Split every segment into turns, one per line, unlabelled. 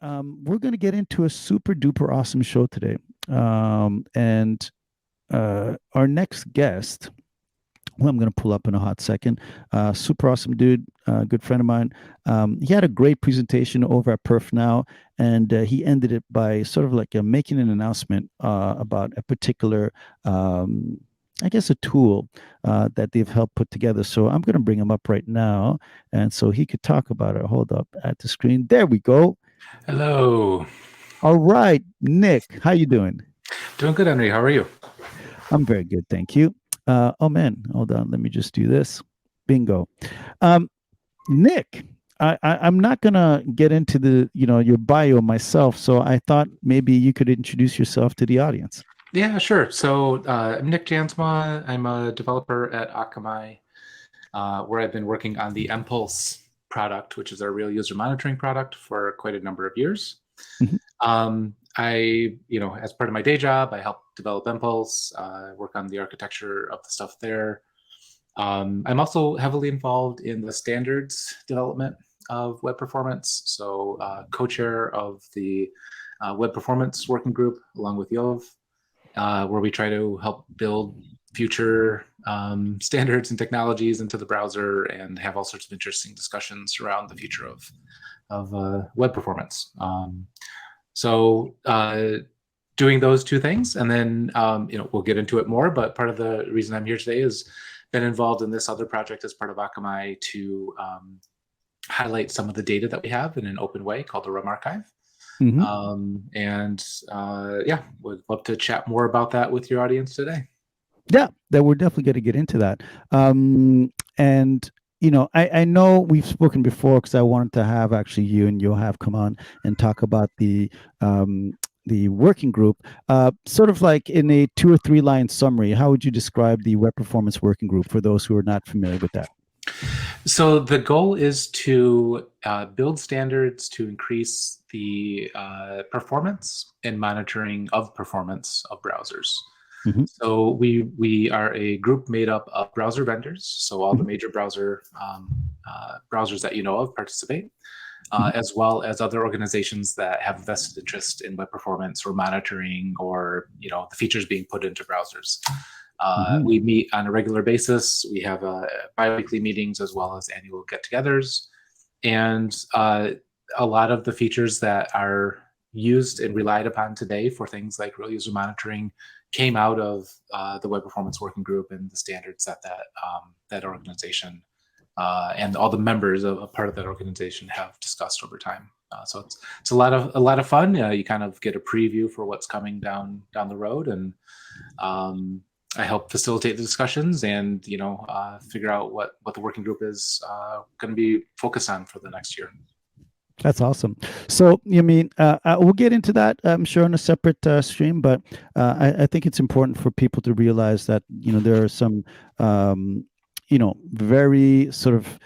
We're going to get into a super duper awesome show today. And Our next guest, who I'm going to pull up in a hot second, super awesome dude, good friend of mine. He had a great presentation over at Perf.Now, and he ended it by sort of like making an announcement about a particular. I guess a tool that they've helped put together. So I'm going to bring him up right now, and so he could talk about it. Hold up at the screen. There we go.
Hello.
All right, Nic, how you doing?
Doing good, Henri. How are you?
I'm very good, thank you. Oh man, hold on. Let me just do this. Bingo. Um, Nic, I'm not gonna get into the your bio myself, so I thought maybe you could introduce yourself to the audience.
Yeah, sure. So I'm Nic Jansma. I'm a developer at Akamai, where I've been working on the Impulse product, which is our real user monitoring product, for quite a number of years.
Mhm.
As part of my day job, I help develop Impulse, work on the architecture of the stuff there. I'm also heavily involved in the standards development of web performance. So co-chair of the web performance working group along with Yov, where we try to help build future standards and technologies into the browser and have all sorts of interesting discussions around the future of web performance. So doing those two things, and then we'll get into it more. But part of the reason I'm here today is been involved in this other project as part of Akamai to highlight some of the data that we have in an open way called the Rum Archive.
Mhm.
Yeah, would love to chat more about that with your audience today.
Yeah, that we're definitely going to get into that. And I know we've spoken before because I wanted to have actually you and Yohav come on and talk about the working group. Sort of like in a 2 or 3 line summary, how would you describe the web performance working group for those who are not familiar with that?
So the goal is to build standards to increase the performance and monitoring of performance of browsers.
Hmm.
So we are a group made up of browser vendors. So all the
Hmm.
major browsers that you know of participate,
Hmm.
as well as other organizations that have vested interest in web performance or monitoring, or the features being put into browsers.
Hmm.
We meet on a regular basis. We have bi-weekly meetings as well as annual get-togethers, and a lot of the features that are used and relied upon today for things like real user monitoring came out of the Web Performance Working Group and the standards that organization and all the members of a part of that organization have discussed over time. So it's a lot of fun. You kind of get a preview for what's coming down the road, and I help facilitate the discussions and figure out what the working group is going to be focused on for the next year.
That's awesome. So, we'll get into that, I'm sure, in a separate stream, but I think it's important for people to realize that, there are some, very sort of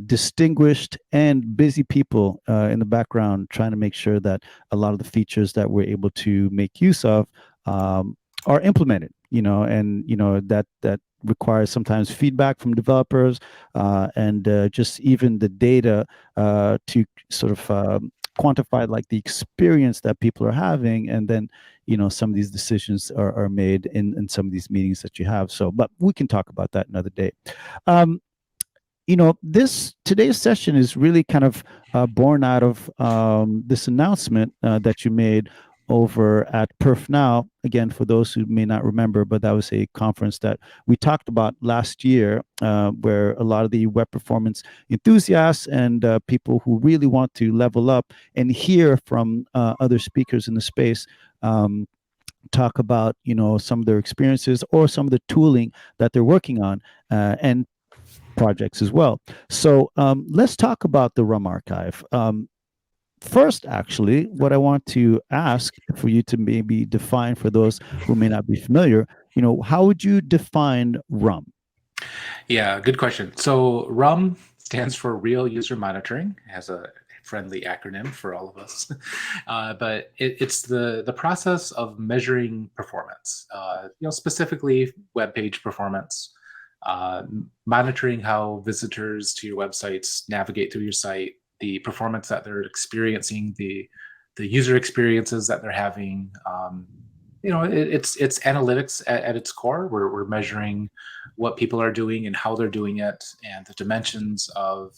distinguished and busy people in the background trying to make sure that a lot of the features that we're able to make use of are implemented, and, that requires sometimes feedback from developers and just even the data to sort of quantify like the experience that people are having, and then some of these decisions are made in some of these meetings that you have. So but we can talk about that another day. um, this today's session is really kind of born out of this announcement that you made over at Perf.Now. Again, for those who may not remember, but that was a conference that we talked about last year, where a lot of the web performance enthusiasts and people who really want to level up and hear from other speakers in the space talk about some of their experiences or some of the tooling that they're working on, and projects as well. So let's talk about the Rum Archive. First, actually, what I want to ask for you to maybe define for those who may not be familiar, how would you define Rum?
Yeah, good question. So RUM stands for Real User Monitoring. It has a friendly acronym for all of us, but it's the process of measuring performance. Specifically web page performance, monitoring how visitors to your websites navigate through your site, the performance that they're experiencing, the user experiences that they're having. It's analytics at its core. We're measuring what people are doing and how they're doing it, and the dimensions of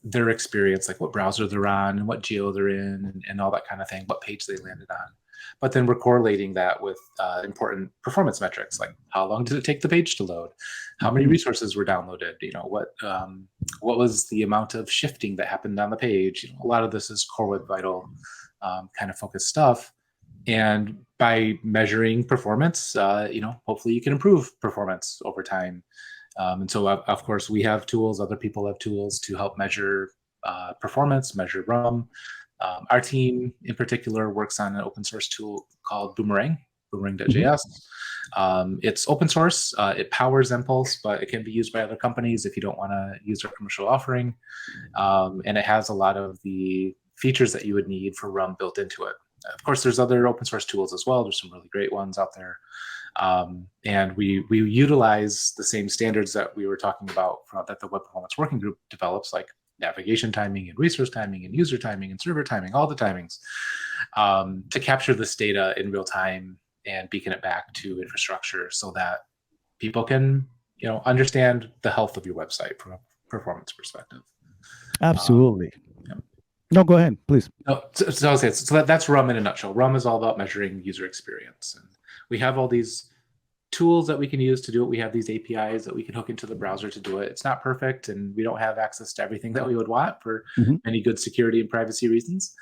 their experience, like what browser they're on and what geo they're in, and all that kind of thing, what page they landed on. But then we're correlating that with important performance metrics, like how long did it take the page to load, how many resources were downloaded, what was the amount of shifting that happened on the page. A lot of this is core web vital kind of focused stuff. And by measuring performance, hopefully you can improve performance over time. And so, of course, we have tools, other people have tools to help measure performance, measure Rum. Our team in particular works on an open source tool called boomerang.js. It's open source. It powers Impulse, but it can be used by other companies if you don't want to use our commercial offering. And it has a lot of the features that you would need for Rum built into it. Of course, there's other open source tools as well. There's some really great ones out there. And we utilize the same standards that we were talking about that the Web Performance Working Group develops, like navigation timing and resource timing and user timing and server timing, all the timings, to capture this data in real time and beacon it back to infrastructure so that people can, understand the health of your website from a performance perspective.
Absolutely. No, go ahead, please.
So I'll say it. So that's Rum in a nutshell. Rum is all about measuring user experience. And we have all these tools that we can use to do it. We have these APIs that we can hook into the browser to do it. It's not perfect, and we don't have access to everything that we would want for many good security and privacy reasons.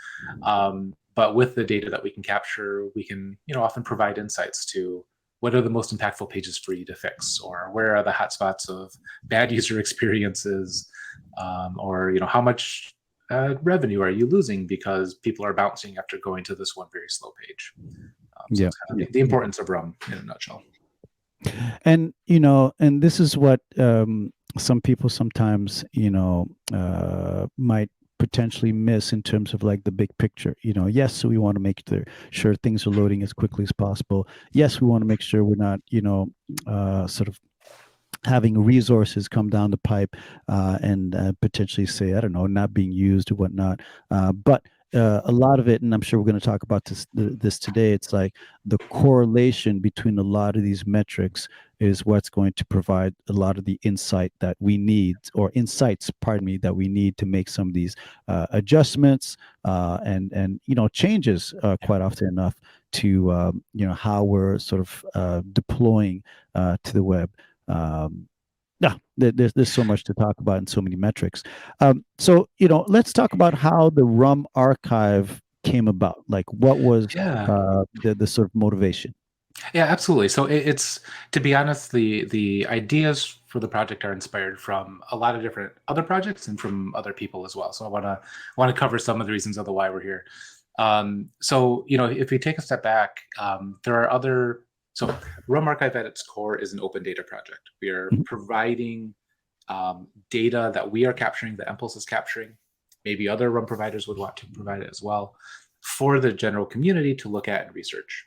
But with the data that we can capture, we can, often provide insights to what are the most impactful pages for you to fix, or where are the hotspots of bad user experiences, or how much revenue are you losing because people are bouncing after going to this one very slow page. So it's kind of the importance of Rum in a nutshell.
And and this is what some people sometimes might potentially miss in terms of like the big picture. Yes, so we want to make sure things are loading as quickly as possible. Yes, we want to make sure we're not sort of having resources come down the pipe and potentially say, I don't know, not being used or whatnot. But a lot of it, and I'm sure we're going to talk about this today, it's like the correlation between a lot of these metrics is what's going to provide a lot of the insights, pardon me, that we need to make some of these adjustments and changes quite often enough to how we're sort of deploying to the web. There's so much to talk about and so many metrics. So let's talk about how the Rum Archive came about. Like, what was the sort of motivation?
Yeah, absolutely. So it's, to be honest, the ideas for the project are inspired from a lot of different other projects and from other people as well. So I want to cover some of the reasons of the why we're here. So if we take a step back, there are other. So Rum Archive at its core is an open data project. We are providing data that we are capturing, that Impulse is capturing. Maybe other Rum providers would want to provide it as well for the general community to look at and research.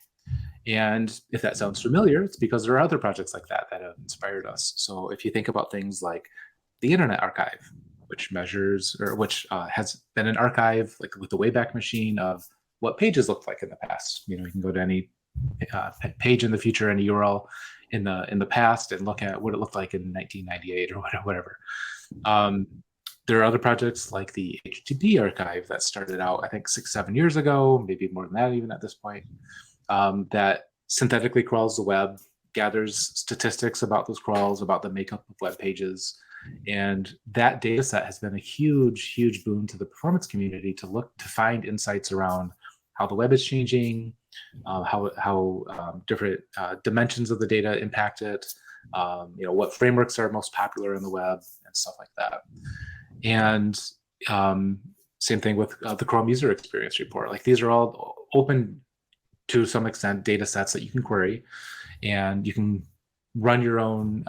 And if that sounds familiar, it's because there are other projects like that have inspired us. So if you think about things like the Internet Archive, which measures, or which has been an archive, like with the Wayback Machine, of what pages looked like in the past. You can go to any page in the future, any URL in the past, and look at what it looked like in 1998 or whatever. There are other projects like the HTTP archive that started out, I think, 6-7 years ago, maybe more than that even at this point, that synthetically crawls the web, gathers statistics about those crawls, about the makeup of web pages. And that data set has been a huge, huge boon to the performance community to find insights around how the web is changing, how different dimensions of the data impact it, what frameworks are most popular in the web, and stuff like that. And same thing with the Chrome User Experience Report. Like, these are all open to some extent data sets that you can query, and you can run your own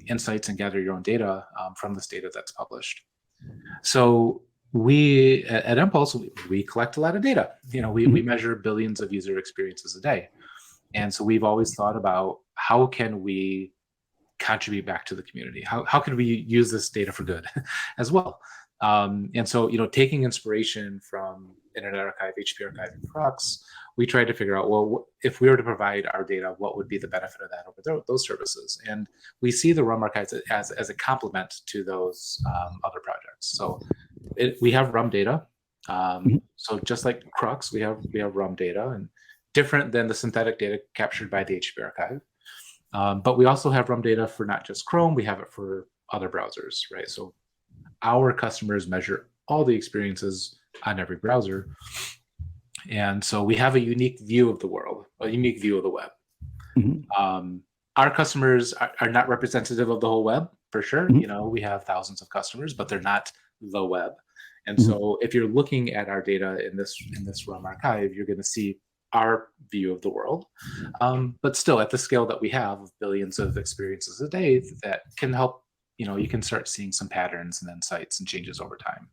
insights and gather your own data from this data that's published. So we at Impulse, we collect a lot of data. We measure billions of user experiences a day. And so we've always thought about, how can we contribute back to the community? How can we use this data for good as well? And so, taking inspiration from Internet Archive, HP Archive, and Crux, we tried to figure out, well, if we were to provide our data, what would be the benefit of that over those services? And we see the Rum Archives as a complement to those other projects. So we have Rum data. So just like Crux, we have Rum data, and different than the synthetic data captured by the HP Archive. But we also have Rum data for not just Chrome, we have it for other browsers, right? So our customers measure all the experiences on every browser. And so we have a unique view of the world, a unique view of the web. Our customers are not representative of the whole web, for sure. We have thousands of customers, but they're not the web. And so if you're looking at our data in this Rum Archive, you're going to see our view of the world. But still, at the scale that we have of billions of experiences a day, that can help, you can start seeing some patterns and insights and changes over time.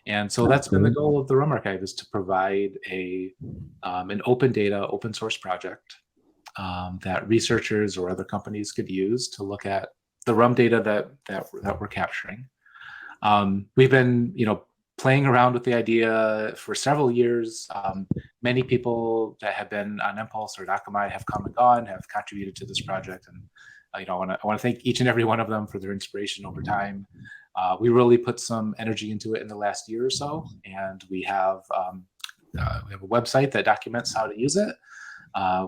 And so that's been the goal of the Rum Archive, is to provide an open data, open source project that researchers or other companies could use to look at the Rum data that we're capturing. We've been, playing around with the idea for several years. Many people that have been on Impulse or at Akamai have come and gone, have contributed to this project, and I want to thank each and every one of them for their inspiration over time. We really put some energy into it in the last year or so, and we have a website that documents how to use it.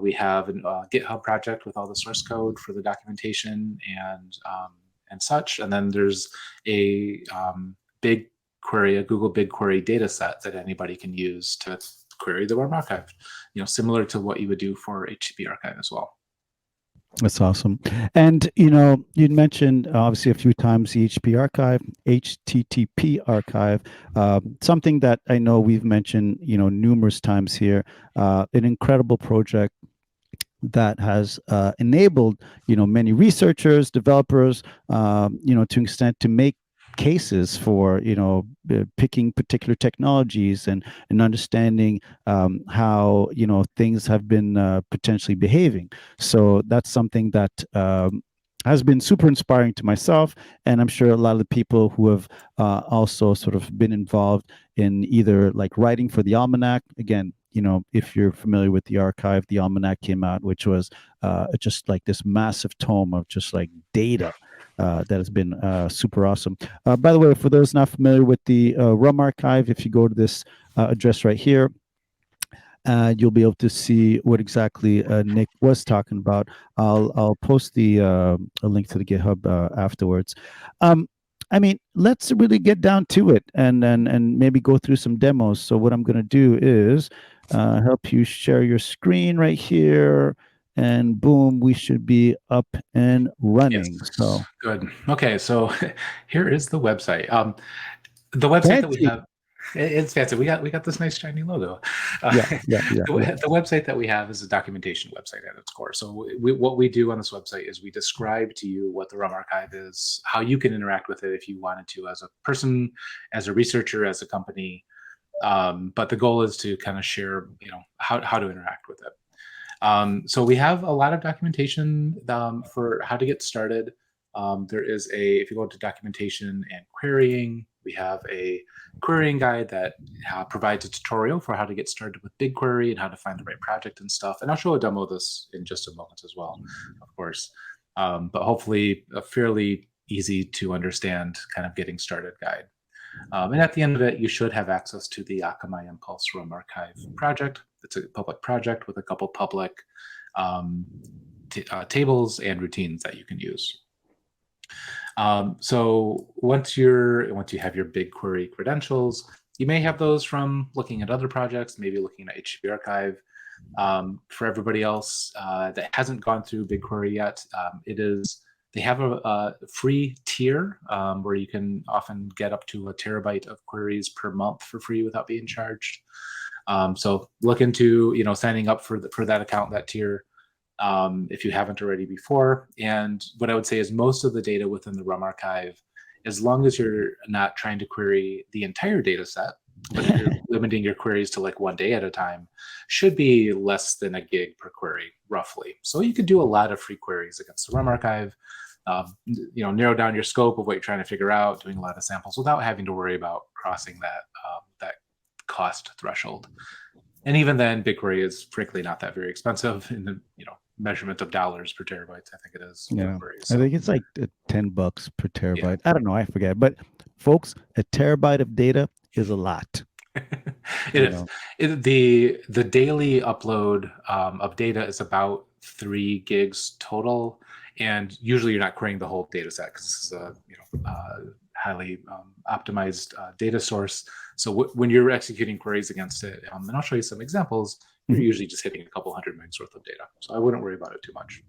We have a GitHub project with all the source code for the documentation and such. And then there's a BigQuery, a Google BigQuery data set that anybody can use to query the Rum Archive, similar to what you would do for HTTP Archive as well.
That's awesome. And, you'd mentioned obviously a few times the HTTP archive, something that I know we've mentioned, numerous times here, an incredible project that has enabled, many researchers, developers, to an extent to make cases for picking particular technologies and understanding how things have been potentially behaving. So that's something that has been super inspiring to myself, and I'm sure a lot of the people who have also sort of been involved in either like writing for the Almanac. Again, if you're familiar with the archive, the Almanac came out, which was just like this massive tome of just like data that has been super awesome. By the way, for those not familiar with the Rum Archive, if you go to this address right here, you'll be able to see what exactly Nic was talking about. I'll post a link to the GitHub afterwards. I mean, let's really get down to it and maybe go through some demos. So what I'm going to do is help you share your screen right here. And boom, we should be up and running.
Yes.
So
good. Okay, so here is the website. The website that we have, it's fancy. We got this nice shiny logo. The website that we have is a documentation website at its core. So what we do on this website is we describe to you what the Rum Archive is, how you can interact with it if you wanted to, as a person, as a researcher, as a company. But the goal is to kind of share, how to interact with it. So we have a lot of documentation for how to get started. There is if you go to documentation and querying, we have a querying guide that provides a tutorial for how to get started with BigQuery and how to find the right project and stuff. And I'll show a demo of this in just a moment as well, of course. But hopefully a fairly easy to understand kind of getting started guide. And at the end of it, you should have access to the Akamai Impulse Rum Archive project. It's a public project with a couple public tables and routines that you can use. So once you have your BigQuery credentials, you may have those from looking at other projects, maybe looking at HTTP Archive. For everybody else that hasn't gone through BigQuery yet, they have a free tier where you can often get up to 1 terabyte of queries per month for free without being charged. So look into signing up for that account, that tier, if you haven't already before. And what I would say is most of the data within the Rum Archive, as long as you're not trying to query the entire data set, but if you're limiting your queries to like 1 day at a time, should be less than 1 gig per query, roughly. So you could do a lot of free queries against the Rum Archive. narrow down your scope of what you're trying to figure out, doing a lot of samples without having to worry about crossing that cost threshold. And even then, BigQuery is frankly not that very expensive in the measurement of dollars per terabyte. I think it is.
Yeah,
BigQuery, so.
I think it's like $10 per terabyte.
Yeah.
I don't know, I forget. But folks, a terabyte of data is a lot.
It is. The daily upload of data is about 3 gigs total, and usually you're not querying the whole data set because this is a highly optimized data source. So when you're executing queries against it, and I'll show you some examples, you're usually just hitting a couple hundred megs worth of data. So I wouldn't worry about it too much.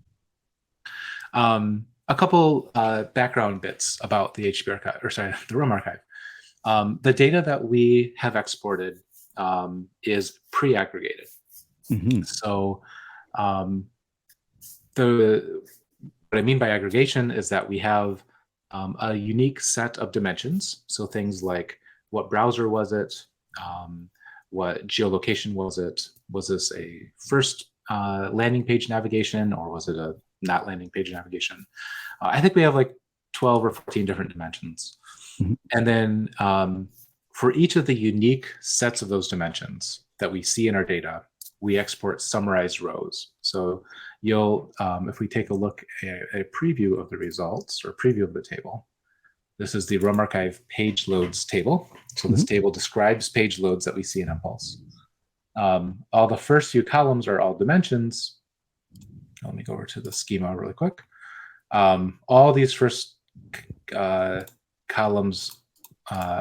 A couple background bits about the the Rum Archive. The data that we have exported is pre-aggregated. So what I mean by aggregation is that we have a unique set of dimensions. So things like what browser was it, what geolocation was it, was this a first landing page navigation or was it a not landing page navigation? I think we have like 12 or 14 different dimensions. And then for each of the unique sets of those dimensions that we see in our data, we export summarized rows. So you'll, if we take a look at a preview of the results or preview of the table, this is the Rum Archive page loads table. So this table describes page loads that we see in Impulse. All the first few columns are all dimensions. Let me go over to the schema really quick. All these first columns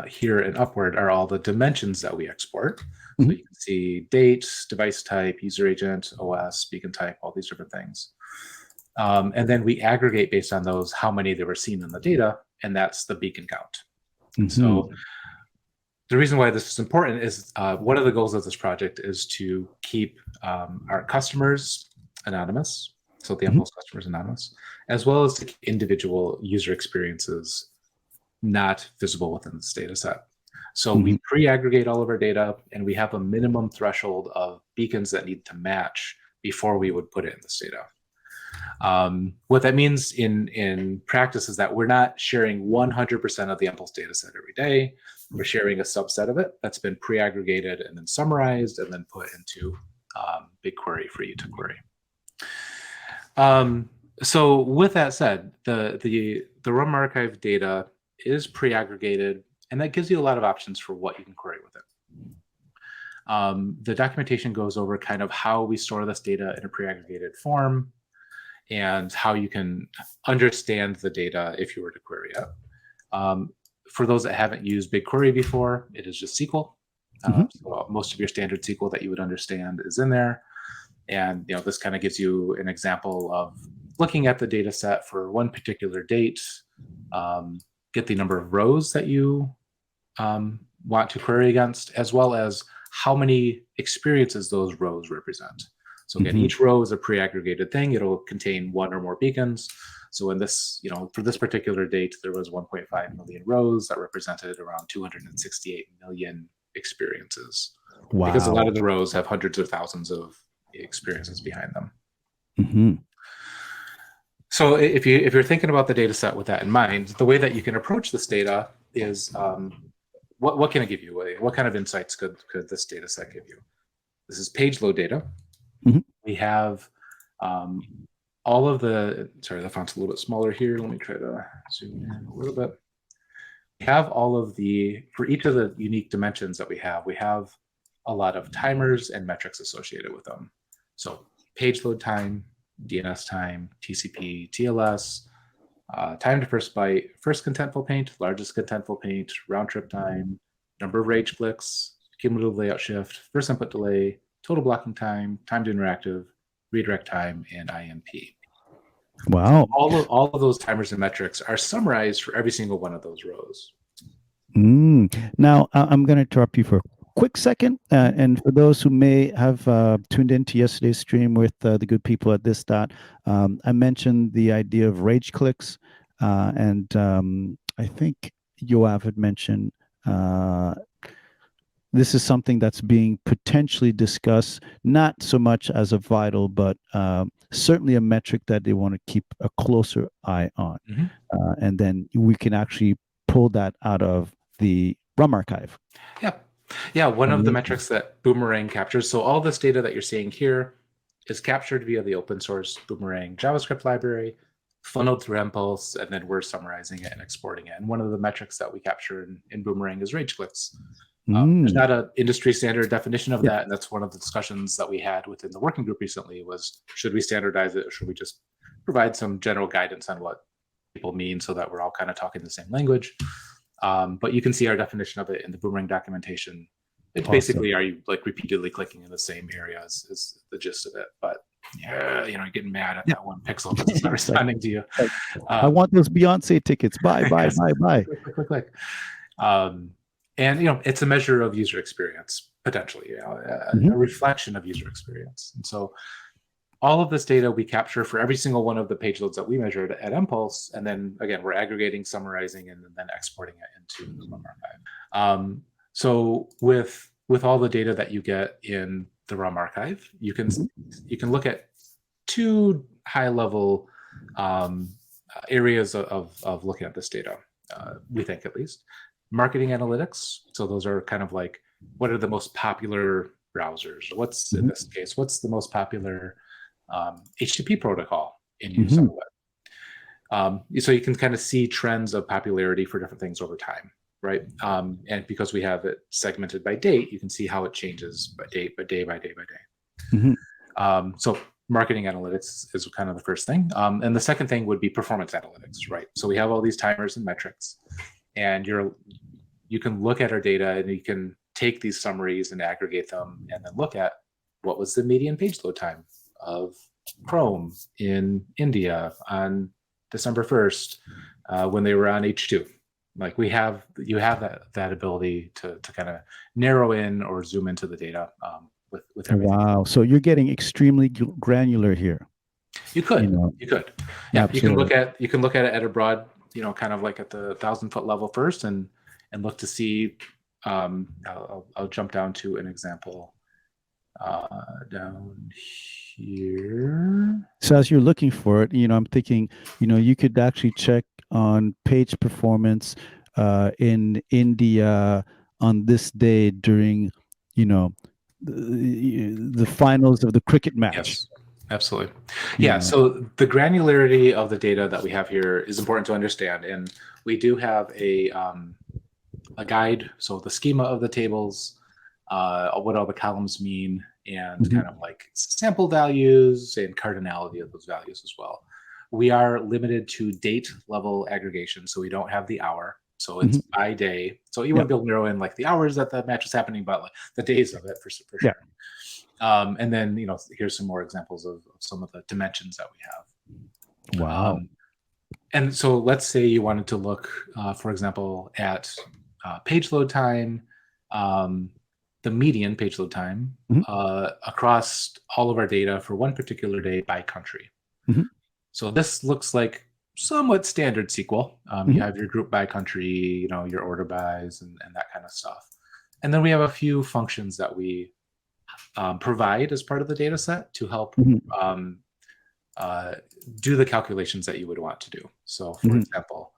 here and upward are all the dimensions that we export. So you can see date, device type, user agent, OS, beacon type, all these different things. And then we aggregate based on those how many they were seen in the data, and that's the beacon count. So the reason why this is important is one of the goals of this project is to keep our customers anonymous, so the Impulse customers anonymous, as well as to keep individual user experiences not visible within this data set. So we pre-aggregate all of our data, and we have a minimum threshold of beacons that need to match before we would put it in this data. What that means in practice is that we're not sharing 100% of the Impulse data set every day. We're sharing a subset of it that's been pre-aggregated and then summarized and then put into BigQuery for you to query. So with that said, the Rum Archive data is pre-aggregated, and that gives you a lot of options for what you can query with it. The documentation goes over kind of how we store this data in a pre-aggregated form and how you can understand the data if you were to query it. For those that haven't used BigQuery before, it is just SQL. So most of your standard SQL that you would understand is in there. And this kind of gives you an example of looking at the data set for one particular date, get the number of rows that you want to query against, as well as how many experiences those rows represent. So again, each row is a pre-aggregated thing. It'll contain one or more beacons. So in this, for this particular date, there was 1.5 million rows that represented around 268 million experiences. Wow. Because a lot of the rows have hundreds of thousands of experiences behind them. So if you're thinking about the data set with that in mind, the way that you can approach this data is what can it give you? What kind of insights could this data set give you? This is page load data. We have all of the, sorry, the font's a little bit smaller here. Let me try to zoom in a little bit. We have all of for each of the unique dimensions that we have a lot of timers and metrics associated with them. So page load time, DNS time, TCP, TLS, time to first byte, first contentful paint, largest contentful paint, round trip time, number of rage clicks, cumulative layout shift, first input delay, total blocking time, time to interactive, redirect time, and IMP.
Wow.
So all of those timers and metrics are summarized for every single one of those rows.
Now, I'm going to interrupt you for a quick second. And for those who may have tuned into yesterday's stream with the good people at This Dot, I mentioned the idea of rage clicks. And I think Yoav had mentioned this is something that's being potentially discussed, not so much as a vital, but certainly a metric that they want to keep a closer eye on. And then we can actually pull that out of the Rum Archive.
Yeah, one of the
Amazing.
metrics that Boomerang captures, so all this data that you're seeing here is captured via the open source Boomerang JavaScript library, funneled through Impulse, and then we're summarizing it and exporting it. And one of the metrics that we capture in Boomerang is rage clicks. There's not an industry standard definition of that, and that's one of the discussions that we had within the working group recently was, should we standardize it, or should we just provide some general guidance on what people mean so that we're all kind of talking the same language? But you can see our definition of it in the Boomerang documentation. It's basically, are you like repeatedly clicking in the same areas is the gist of it. But yeah, you're getting mad at that one pixel because it's not responding to you.
I want those Beyonce tickets. Buy.
Click. And it's a measure of user experience, potentially, a reflection of user experience. And so all of this data we capture for every single one of the page loads that we measured at Impulse. And then again, we're aggregating, summarizing, and then exporting it into the Rum Archive. So with all the data that you get in the Rum Archive, you can look at two high-level areas of looking at this data, we think at least. Marketing analytics. So those are kind of like, what are the most popular browsers? What's in this case, what's the most popular HTTP protocol in use on the web? So you can kind of see trends of popularity for different things over time, right? And because we have it segmented by date, you can see how it changes by day. So marketing analytics is kind of the first thing. And the second thing would be performance analytics, right? So we have all these timers and metrics, and you can look at our data and you can take these summaries and aggregate them and then look at what was the median page load time of Chrome in India on December 1st when they were on H2. Like you have that ability to kind of narrow in or zoom into the data with everything.
Wow. So you're getting extremely granular here.
You could. Yeah,
absolutely.
you can look at it at a broad, kind of like at the 1,000-foot level first and look to see. I'll jump down to an example down here.
So as you're looking for it, I'm thinking, you could actually check on page performance in India on this day during, the finals of the cricket match.
Yes, absolutely. Yeah. So the granularity of the data that we have here is important to understand, and we do have a guide. So the schema of the tables, what all the columns mean, and kind of like sample values and cardinality of those values as well. We are limited to date level aggregation, so we don't have the hour. So it's by day. So you wouldn't be able to narrow in like the hours that the match is happening, but like the days of it for sure. And then, here's some more examples of some of the dimensions that we have.
Wow.
And so let's say you wanted to look, for example, at page load time, the median page load time across all of our data for one particular day by country. So this looks like somewhat standard SQL. You have your group by country, your order bys and that kind of stuff. And then we have a few functions that we provide as part of the data set to help do the calculations that you would want to do. So for example,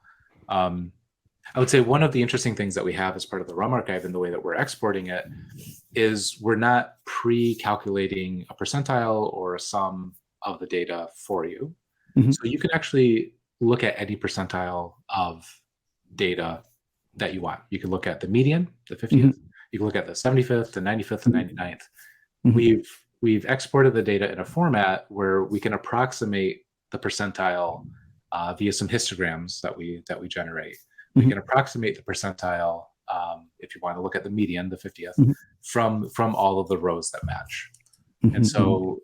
I would say one of the interesting things that we have as part of the Rum Archive and the way that we're exporting it is we're not pre-calculating a percentile or a sum of the data for you. So you can actually look at any percentile of data that you want. You can look at the median, the 50th. You can look at the 75th, the 95th, the 99th. We've exported the data in a format where we can approximate the percentile via some histograms that we generate. We can approximate the percentile if you want to look at the median, the 50th, from all of the rows that match. And so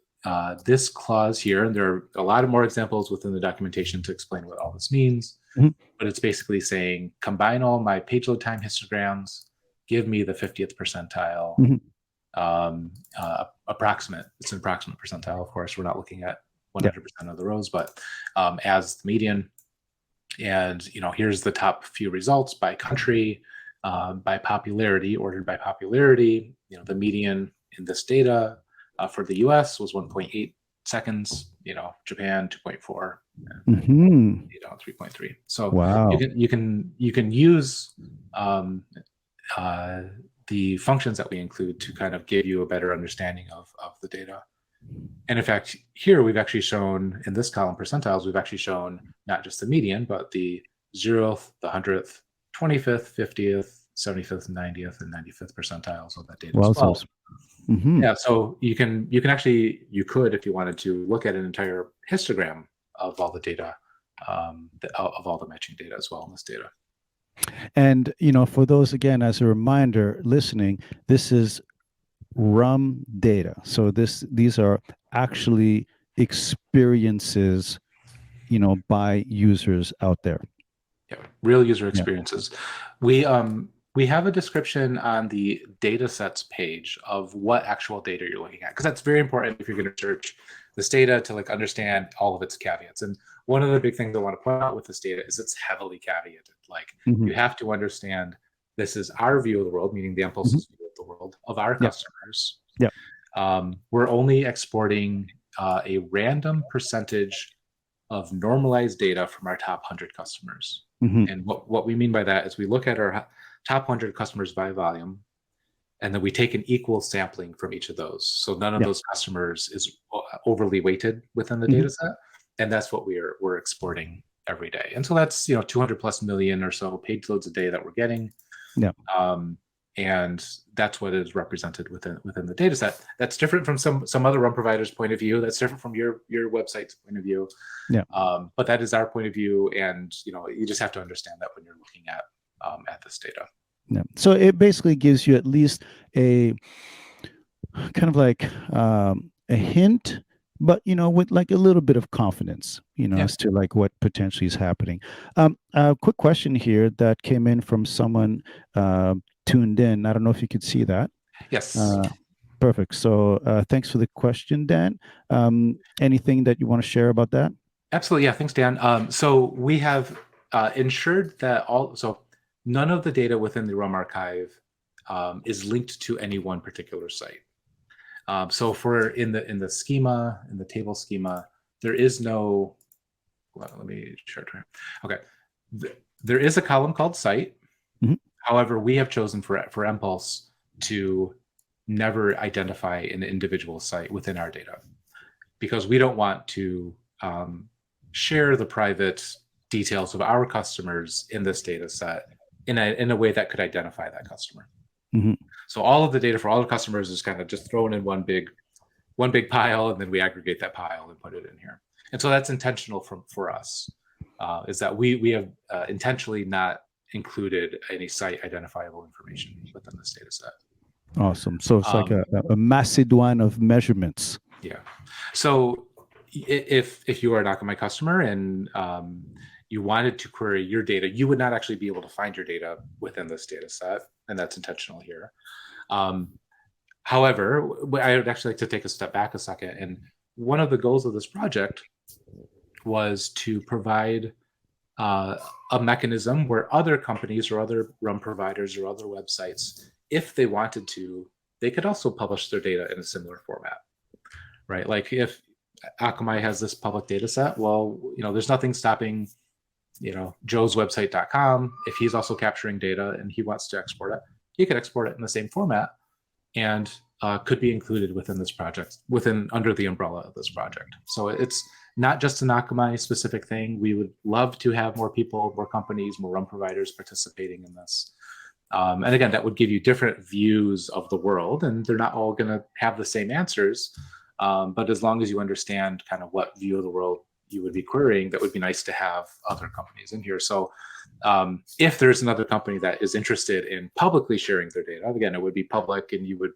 this clause here, and there are a lot of more examples within the documentation to explain what all this means, but it's basically saying, combine all my page load time histograms, give me the 50th percentile, approximate. It's an approximate percentile, of course. We're not looking at 100% of the rows, but as the median. And here's the top few results by country, by popularity, ordered by popularity. The median in this data for the US was 1.8 seconds. Japan 2.4,
Mm-hmm.
3.3. So
Wow.
you can use the functions that we include to kind of give you a better understanding of the data. And in fact, here we've actually shown in this column percentiles, we've actually shown not just the median, but the 0th, the 100th, 25th, 50th, 75th, 90th, and 95th percentiles of that data as well.
Wowzers. Mm-hmm.
Yeah, so you could, if you wanted to, look at an entire histogram of all the data, of all the matching data as well in this data.
And, for those, again, as a reminder, listening, this is Rum data. So these are actually experiences, by users out there.
Yeah, real user experiences. We have a description on the data sets page of what actual data you're looking at, because that's very important if you're going to search this data to understand all of its caveats. And one of the big things I want to point out with this data is it's heavily caveated. You have to understand this is our view of the world, meaning the Impulse's view of the world of our customers.
Yeah.
We're only exporting a random percentage of normalized data from our top 100 customers. And what we mean by that is we look at our top 100 customers by volume, and then we take an equal sampling from each of those. So none of those customers is overly weighted within the data set. And that's what we're exporting every day. And so that's 200 plus million or so page loads a day that we're getting.
Yeah.
And that's what is represented within the data set. That's different from some other Rum providers' point of view. That's different from your website's point of view.
Yeah.
But that is our point of view, and you just have to understand that when you're looking at this data.
Yeah. So it basically gives you at least a kind of like a hint, but with a little bit of confidence, as to what potentially is happening. A quick question here that came in from someone tuned in. I don't know if you could see that.
Yes.
Perfect. So thanks for the question, Dan. Anything that you want to share about that?
Absolutely. Yeah. Thanks, Dan. So we have ensured that none of the data within the Rum Archive is linked to any one particular site. So for in the schema, in the table schema, there is no. Let me share it here. Okay. There is a column called site. However, we have chosen for Impulse to never identify an individual site within our data, because we don't want to share the private details of our customers in this data set in a way that could identify that customer. So all of the data for all the customers is kind of just thrown in one big pile, and then we aggregate that pile and put it in here. And so that's intentional for us, is that we have intentionally not included any site identifiable information within this data set.
Awesome. So it's like a Macedon of measurements.
Yeah. So if you are an Akamai customer and you wanted to query your data, you would not actually be able to find your data within this data set, and that's intentional here. However, I would actually like to take a step back a second. And one of the goals of this project was to provide a mechanism where other companies or other Rum providers or other websites, if they wanted to, they could also publish their data in a similar format, right? Like if Akamai has this public data set, well, there's nothing stopping, joeswebsite.com, if he's also capturing data and he wants to export it, he could export it in the same format and could be included within this project, under the umbrella of this project. So it's not just an Akamai specific thing. We would love to have more people, more companies, more Rum providers participating in this. And again, that would give you different views of the world, and they're not all going to have the same answers. But as long as you understand kind of what view of the world you would be querying, that would be nice to have other companies in here. So if there's another company that is interested in publicly sharing their data, again, it would be public, and you would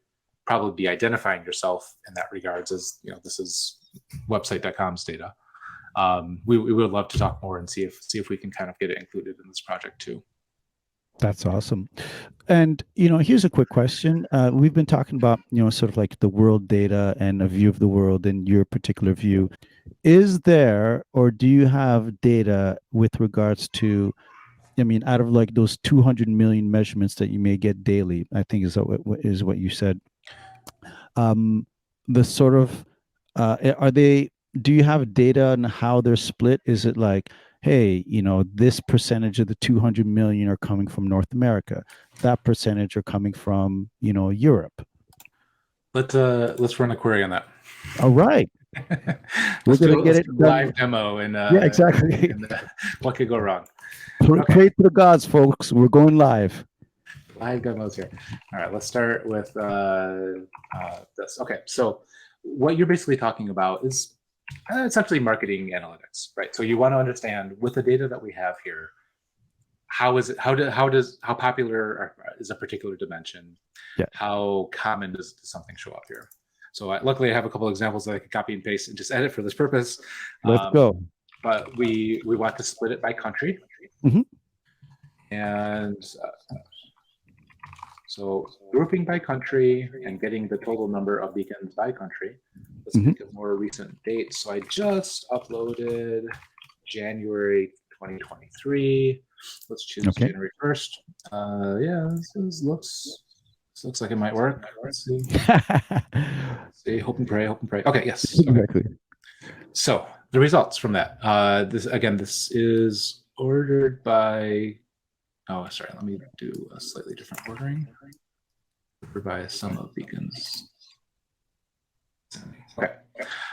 probably be identifying yourself in that regards as, this is website.com's data. We would love to talk more and see if we can kind of get it included in this project too.
That's awesome. And, here's a quick question. We've been talking about, sort of like the world data and a view of the world and your particular view. Is there, or do you have data with regards to, out of like those 200 million measurements that you may get daily, I think is what you said, the sort of are they? Do you have data on how they're split? Is it like, hey, this percentage of the 200 million are coming from North America, that percentage are coming from, Europe?
Let's run a query on that.
All right, we're gonna get
Let's
it
do a
done.
live demo and
Yeah, exactly.
what could go wrong. Okay.
Pray to the gods, folks. We're going live.
Live demos here. All right, let's start with this. Okay, so what you're basically talking about is essentially marketing analytics, right? So you want to understand with the data that we have here, how popular is a particular dimension?
Yeah.
How common does something show up here? So luckily, I have a couple examples that I can copy and paste and just edit for this purpose.
Let's go.
But we want to split it by country, and so grouping by country and getting the total number of beacons by country. Let's pick a more recent date. So I just uploaded January 2023. Let's choose January 1st. Yeah, this looks like it might work. Let's see. Let's see. Hope and pray. Okay, yes.
Exactly.
Okay. So the results from that. This is ordered by. Oh, sorry. Let me do a slightly different ordering. Ordered by a sum of beacons. Okay.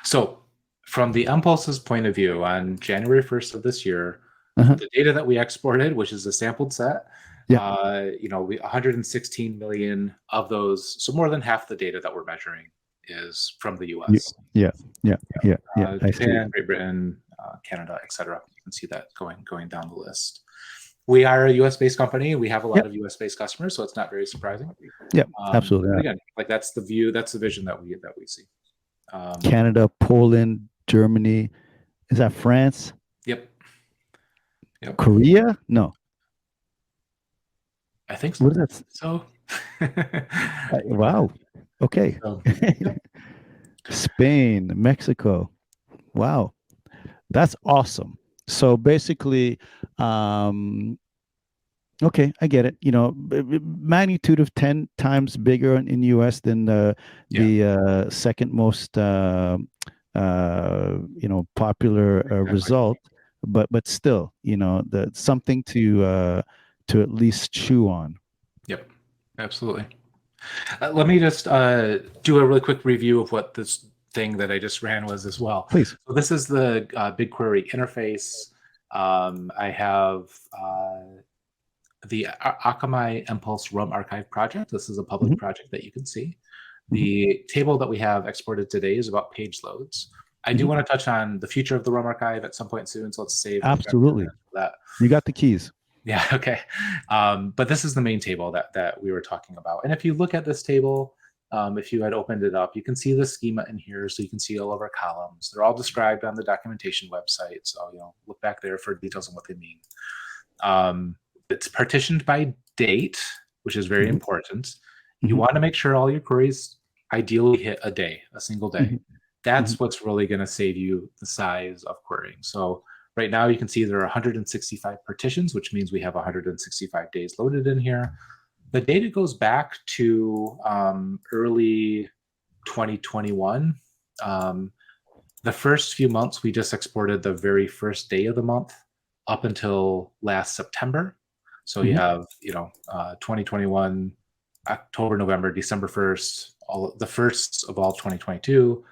So from the Impulse's point of view, on January 1st of this year, the data that we exported, which is a sampled set, 116 million of those, so more than half the data that we're measuring is from the US.
Yeah.
Japan, Great Britain, Canada, etc. You can see that going down the list. We are a US-based company. We have a lot of US-based customers, so it's not very surprising.
Yeah, absolutely.
Again, like that's the view, that's the vision that we see.
Canada, Poland, Germany. Is that France?
Yep.
Korea? No.
I think so.
What is that?
So.
Wow. Okay. Spain, Mexico. Wow. That's awesome. So basically, okay, I get it. Magnitude of 10 times bigger in the US than the second most popular result, but still, something to at least chew on.
Yep, absolutely. Let me just do a really quick review of what this thing that I just ran was as well.
Please.
So this is the BigQuery interface. I have the Akamai Impulse Rum Archive project. This is a public project that you can see. The table that we have exported today is about page loads. I do want to touch on the future of the Rum Archive at some point soon, so let's save
absolutely
that.
You got the keys.
Yeah, okay. But this is the main table that we were talking about. And if you look at this table, if you had opened it up, you can see the schema in here, so you can see all of our columns. They're all described on the documentation website, so look back there for details on what they mean. It's partitioned by date, which is very important. You want to make sure all your queries ideally hit a single day. That's what's really going to save you the size of querying. So right now you can see there are 165 partitions, which means we have 165 days loaded in here. The data goes back to early 2021. The first few months, we just exported the very first day of the month up until last September. So you have, 2021, October, November, December 1st, all the firsts of all 2022,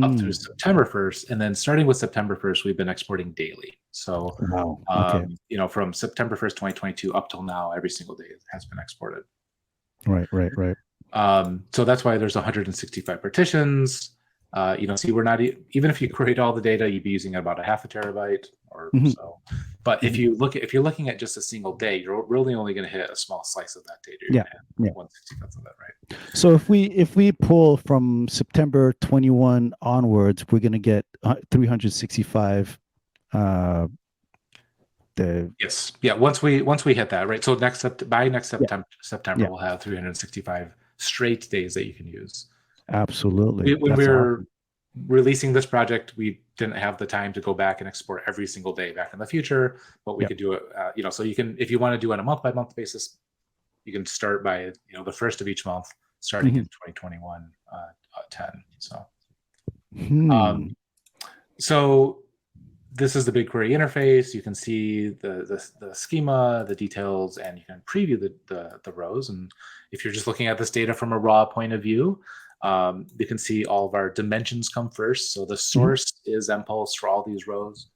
up through September 1st. And then starting with September 1st, we've been exporting daily. So, from September 1st, 2022 up till now, every single day has been exported.
Right.
So that's why there's 165 partitions. See, we're not even if you create all the data, you'd be using about a half a terabyte or so. But if you're looking at just a single day, you're really only going to hit a small slice of that data. You're gonna have 1/65 of that, right?
So if we pull from September 21 onwards, we're going to get 365.
Yes, yeah. Once we hit that, right? So by next September, we'll have 365 straight days that you can use.
Absolutely.
When we were releasing this project, we didn't have the time to go back and export every single day back in the future, but we could do it. So you can, if you want to do it on a month-by-month basis, you can start by the first of each month, starting in 2021 10. So
Hmm.
So this is the BigQuery interface. You can see the schema, the details, and you can preview the rows. And if you're just looking at this data from a raw point of view, you can see all of our dimensions come first. So the source is Mpulse for all these rows.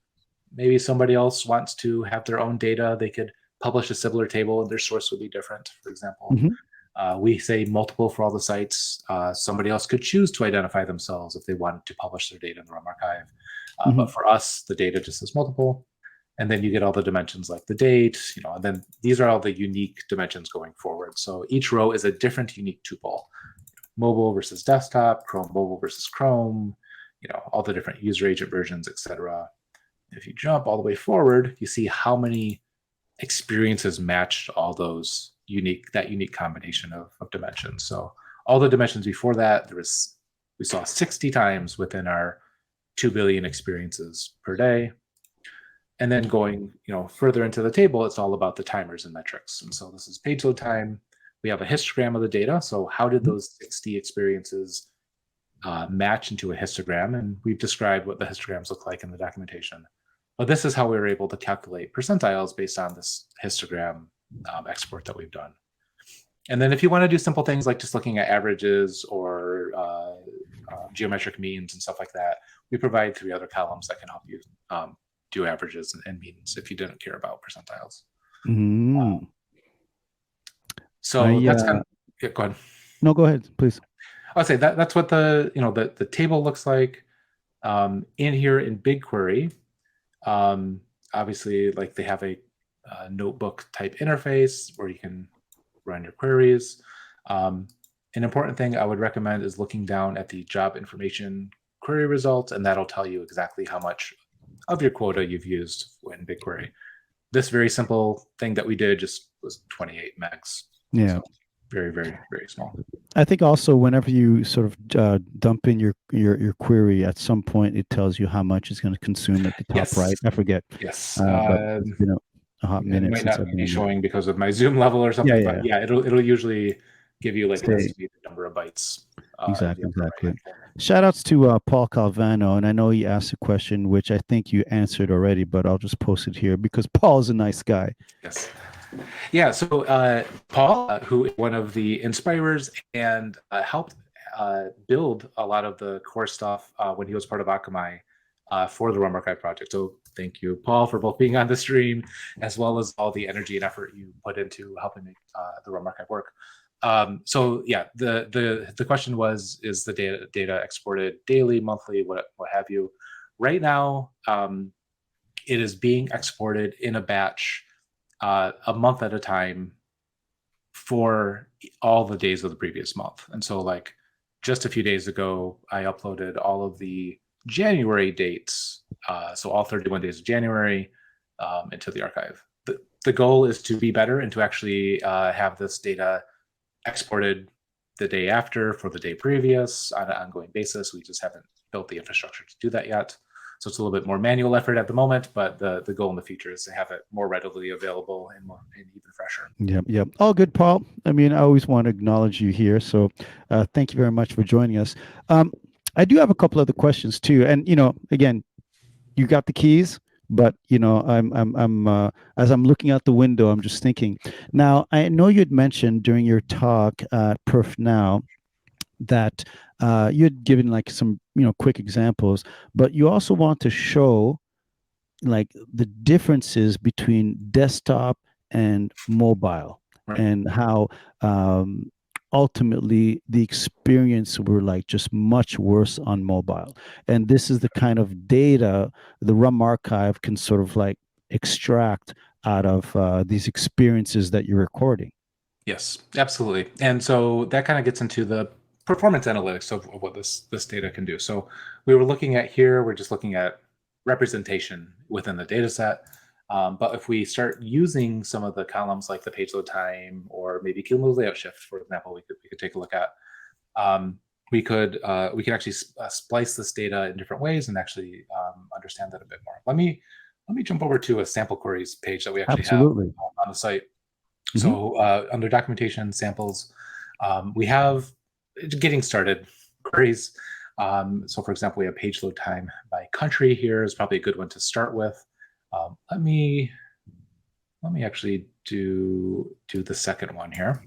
Maybe somebody else wants to have their own data. They could publish a similar table and their source would be different, for example. We say multiple for all the sites. Somebody else could choose to identify themselves if they wanted to publish their data in the Rum Archive. But for us, the data just says multiple. And then you get all the dimensions like the date, and then these are all the unique dimensions going forward. So each row is a different unique tuple. Mobile versus desktop, Chrome mobile versus Chrome, all the different user agent versions, etc. If you jump all the way forward, you see how many experiences matched all those unique combination of dimensions. So all the dimensions before that, we saw 60 times within our 2 billion experiences per day. And then going further into the table, it's all about the timers and metrics. And so this is page load time. We have a histogram of the data. So how did those 60 experiences match into a histogram? And we've described what the histograms look like in the documentation. But this is how we were able to calculate percentiles based on this histogram export that we've done. And then if you want to do simple things like just looking at averages or geometric means and stuff like that, we provide 3 other columns that can help you do averages and means if you didn't care about percentiles. So that's kind of, yeah, go ahead.
No, go ahead, please.
I'll say that's what the table looks like in here in BigQuery. Obviously, like they have a notebook type interface where you can run your queries. An important thing I would recommend is looking down at the job information query results, and that'll tell you exactly how much of your quota you've used in BigQuery. This very simple thing that we did just was 28 megs.
Yeah.
So very, very, very small.
I think also whenever you sort of dump in your query, at some point it tells you how much it's going to consume at the top right. I forget.
Yes.
But it's been a hot minute.
It might not be showing because of my Zoom level or something. But yeah, it'll usually give you like an estimated number of bytes.
Exactly. Shout outs to Paul Calvano, and I know he asked a question which I think you answered already, but I'll just post it here because Paul's a nice guy.
Yes. Yeah, so Paul, who is one of the inspirers and helped build a lot of the core stuff when he was part of Akamai for the Rum Archive project. So thank you, Paul, for both being on the stream as well as all the energy and effort you put into helping make the Rum Archive work. So yeah, the question was, is the data exported daily, monthly, what have you? Right now, it is being exported in a batch a month at a time for all the days of the previous month. And so like just a few days ago, I uploaded all of the January dates, so all 31 days of January into the archive. The goal is to be better and to actually have this data exported the day after for the day previous on an ongoing basis. We just haven't built the infrastructure to do that yet. So it's a little bit more manual effort at the moment, but the goal in the future is to have it more readily available and even fresher.
Yep. All good, Paul. I mean, I always want to acknowledge you here. So thank you very much for joining us. I do have a couple other questions too. And, again, you got the keys, but, I'm as I'm looking out the window, I'm just thinking. Now, I know you had mentioned during your talk at Perf.Now that you had given like some quick examples, but you also want to show like the differences between desktop and mobile,
right,
and how ultimately the experience were like just much worse on mobile. And this is the kind of data the Rum Archive can sort of like extract out of these experiences that you're recording.
Yes, absolutely. And so that kind of gets into the performance analytics of what this data can do. So we were looking at here, we're just looking at representation within the data set. But if we start using some of the columns like the page load time or maybe cumulative layout shift, for example, we could take a look at. We can actually splice this data in different ways and actually understand that a bit more. Let me jump over to a sample queries page that we actually have on the site. So under documentation samples, we have getting started queries. So for example, we have page load time by country here is probably a good one to start with. Let me actually do the second one here.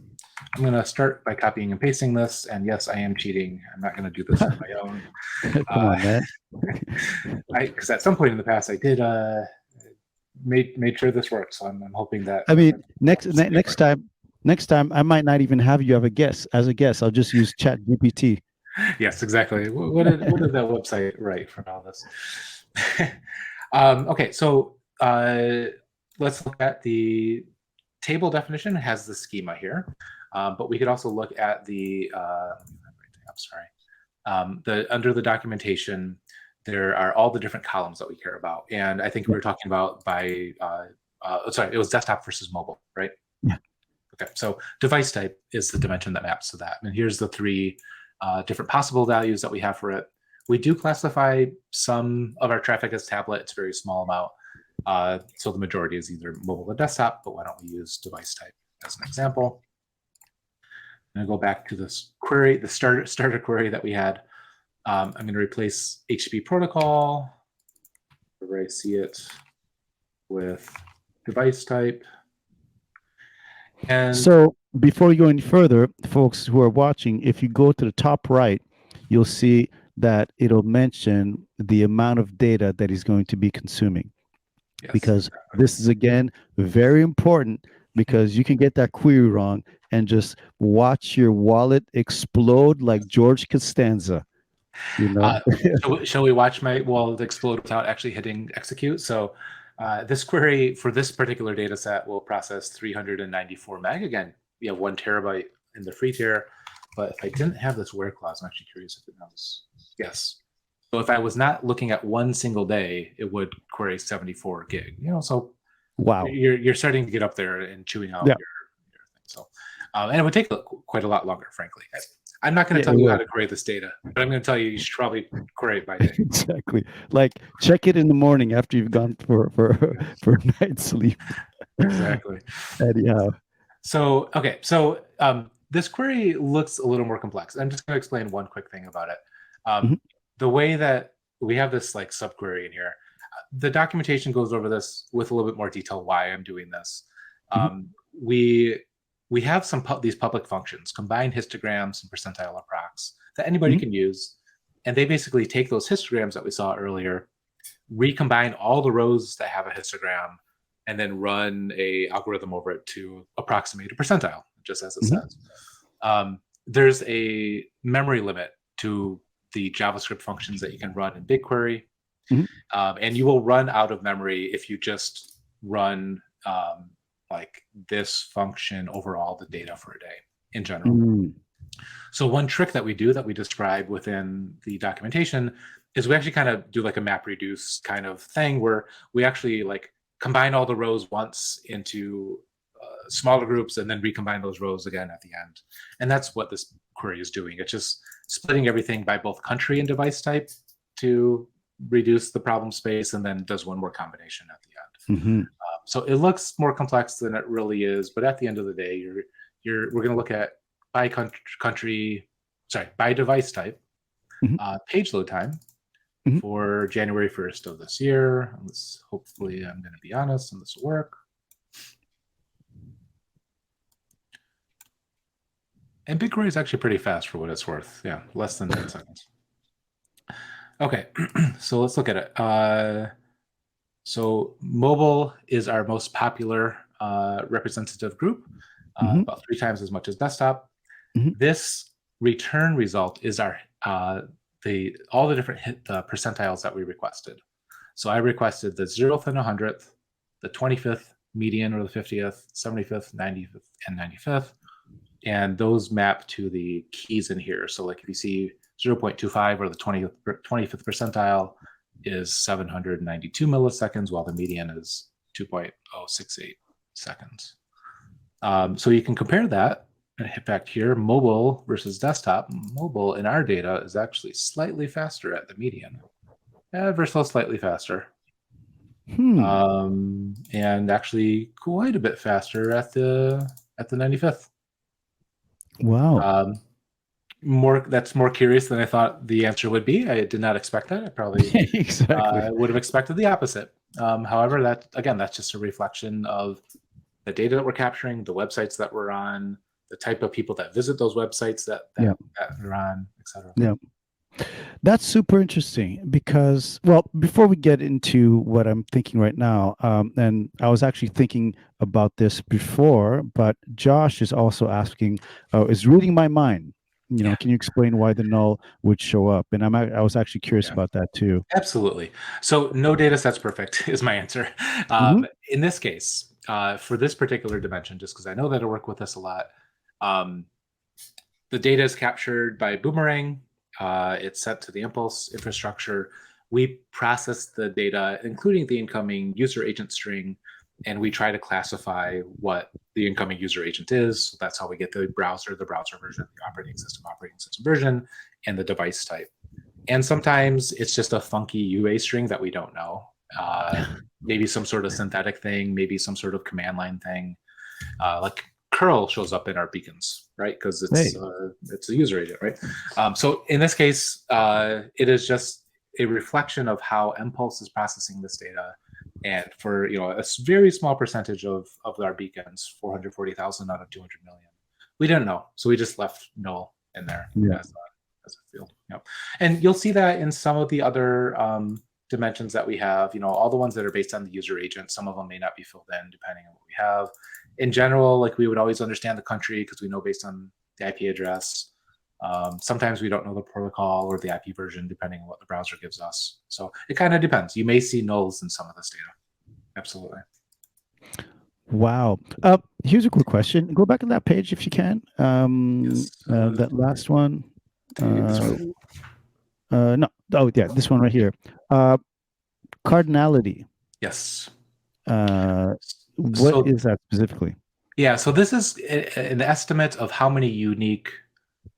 I'm going to start by copying and pasting this. And yes, I am cheating. I'm not going to do this on my own.
Come on, man.
Because at some point in the past, I did made sure this worked. So I'm hoping that.
I mean, next time, I might not even have you have a guest as a guest. I'll just use Chat GPT.
Yes, exactly. What did that website write from all this? Okay, so let's look at the table definition. It has the schema here, but we could also look at the under the documentation. There are all the different columns that we care about, and I think we were talking about by sorry, it was desktop versus mobile, right?
Yeah.
Okay, so device type is the dimension that maps to that, and here's the three different possible values that we have for it. We do classify some of our traffic as tablet. It's a very small amount. So the majority is either mobile or desktop, but why don't we use device type as an example? I'm going to go back to this query, the starter query that we had. I'm going to replace HTTP protocol, wherever I see it, with device type. And
so before you go any further, folks who are watching, if you go to the top right, you'll see that it'll mention the amount of data that he's going to be consuming. Yes, because exactly. This is, again, very important, because you can get that query wrong and just watch your wallet explode like George Costanza. You know?
Shall we watch my wallet explode without actually hitting execute? So this query for this particular data set will process 394 meg. Again, we have 1 terabyte in the free tier. But if I didn't have this where clause, I'm actually curious if it knows. Yes. So if I was not looking at one single day, it would query 74 gig. You know, so
wow,
you're starting to get up there and chewing out your thing. So, and it would take quite a lot longer, frankly. I'm not going to tell you how to query this data, but I'm going to tell you should probably query it by day.
Exactly. Like, check it in the morning after you've gone for night sleep.
Exactly.
Anyhow.
So okay, so this query looks a little more complex. I'm just going to explain one quick thing about it. The way that we have this like subquery in here, the documentation goes over this with a little bit more detail why I'm doing this. We have these public functions, combine histograms and percentile approx, that anybody can use. And they basically take those histograms that we saw earlier, recombine all the rows that have a histogram, and then run a algorithm over it to approximate a percentile, just as it says. There's a memory limit to the JavaScript functions that you can run in BigQuery. And you will run out of memory if you just run like this function over all the data for a day in general. So one trick that we do that we describe within the documentation is we actually kind of do like a map reduce kind of thing where we actually like combine all the rows once into smaller groups and then recombine those rows again at the end. And that's what this query is doing. It's just splitting everything by both country and device type to reduce the problem space, and then does one more combination at the end. So it looks more complex than it really is, but at the end of the day, we're going to look at by by device type, page load time for January 1st of this year. Hopefully, I'm going to be honest, and this will work. And BigQuery is actually pretty fast for what it's worth. Yeah, less than 10 seconds. Okay, so let's look at it. So mobile is our most popular representative group, about 3 times as much as desktop. This return result is our all the different percentiles that we requested. So I requested the 0th and 100th, the 25th median or the 50th, 75th, 90th, and 95th. And those map to the keys in here. So like if you see 0.25 or the 25th percentile is 792 milliseconds, while the median is 2.068 seconds. So you can compare that and hit back here, mobile versus desktop. Mobile in our data is actually slightly faster at the median, ever so slightly faster. And actually quite a bit faster at the 95th.
Wow.
That's more curious than I thought the answer would be. I did not expect that. I probably
Exactly.
would have expected the opposite. However, that's just a reflection of the data that we're capturing, the websites that we're on, the type of people that visit those websites that
Yeah.
they're on, etc.
Yeah. That's super interesting because, well, before we get into what I'm thinking right now, and I was actually thinking about this before, but Josh is also asking, is reading my mind.
Yeah.
Can you explain why the null would show up? And I was actually curious
Yeah.
about that too.
Absolutely. So no data set's perfect is my answer.
Hmm.
In this case, for this particular dimension, just because I know that I work with this a lot, um, the data is captured by Boomerang. It's sent to the Impulse infrastructure. We process the data, including the incoming user agent string, and we try to classify what the incoming user agent is. So that's how we get the browser version, the operating system version, and the device type. And sometimes it's just a funky UA string that we don't know. Maybe some sort of synthetic thing, maybe some sort of command line thing. Like curl shows up in our beacons, right? Because
Hey,
it's a user agent, right? So in this case, it is just a reflection of how Impulse is processing this data, and for a very small percentage of our beacons, 440,000 out of 200 million, we didn't know, so we just left null in there
yeah.
as a field. Yep. And you'll see that in some of the other dimensions that we have. All the ones that are based on the user agent, some of them may not be filled in depending on what we have. In general, like we would always understand the country because we know based on the IP address. Sometimes we don't know the protocol or the IP version depending on what the browser gives us. So it kind of depends. You may see nulls in some of this data. Absolutely.
Wow. Here's a quick question. Go back to that page if you can.
Yes.
That last one.
This
Uh,
one?
no. Oh, yeah, this one right here. Cardinality.
Yes.
What
So
is that specifically?
yeah, so this is an estimate of how many unique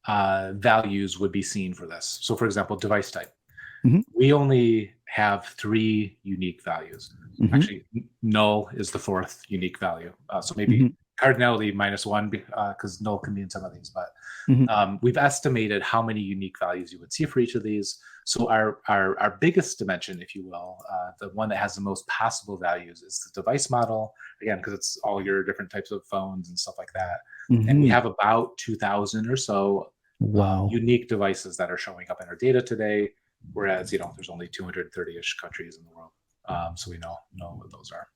values would be seen for this. So for example, device type.
Hmm.
We only have 3 unique values.
Hmm.
Actually, null is the 4th unique value. So maybe
Hmm.
cardinality -1 because null can be in some of these. But
Hmm.
we've estimated how many unique values you would see for each of these. So our biggest dimension, if you will, the one that has the most possible values is the device model. Again, because it's all your different types of phones and stuff like that. And we
Hmm.
have about 2,000 or so
Wow.
unique devices that are showing up in our data today. Whereas there's only 230-ish countries in the world, so we know what those are.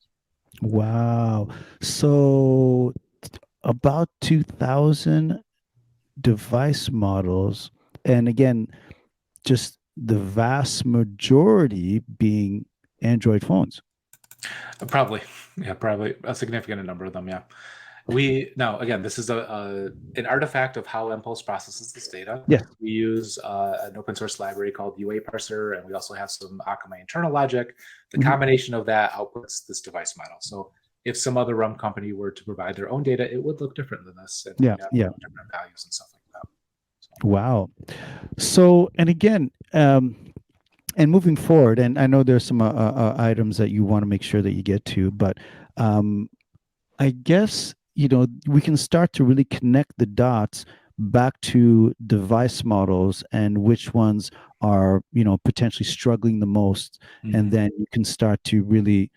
Wow. So about 2000 device models. And again, just the vast majority being Android phones.
Probably, yeah, probably a significant number of them. Yeah, we now again, this is an artifact of how Impulse processes this data.
Yes.
We use an open source library called UA parser, and we also have some Akamai internal logic. The
Hmm.
combination of that outputs this device model. So if some other Rum company were to provide their own data, it would look different than this, and
Yeah.
we'd have
Yeah.
different values and stuff like that. So,
Wow. So, and again, and moving forward, and I know there's some items that you want to make sure that you get to, but um, I guess we can start to really connect the dots back to device models and which ones are potentially struggling the most, and
mhm.
then you can start to really